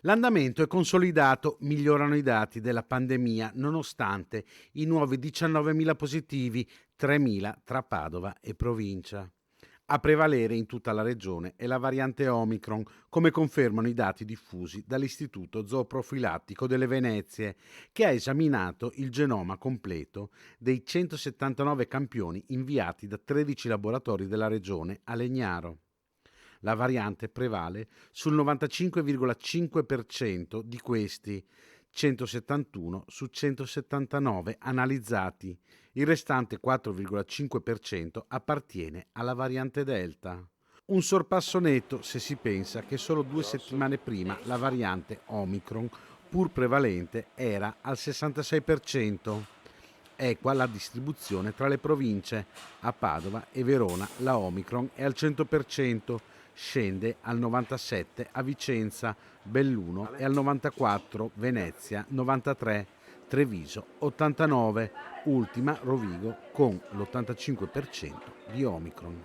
L'andamento è consolidato, migliorano i dati della pandemia nonostante i nuovi 19.000 positivi, 3.000 tra Padova e provincia. A prevalere in tutta la regione è la variante Omicron, come confermano i dati diffusi dall'Istituto Zooprofilattico delle Venezie, che ha esaminato il genoma completo dei 179 campioni inviati da 13 laboratori della regione a Legnaro. La variante prevale sul 95,5% di questi, 171 su 179 analizzati. Il restante 4,5% appartiene alla variante Delta. Un sorpasso netto se si pensa che solo 2 settimane prima la variante Omicron, pur prevalente, era al 66%. Equa la distribuzione tra le province. A Padova e Verona la Omicron è al 100%, scende al 97% a Vicenza, Belluno è al 94%, Venezia 93%, Treviso 89%, ultima Rovigo con l'85% di Omicron.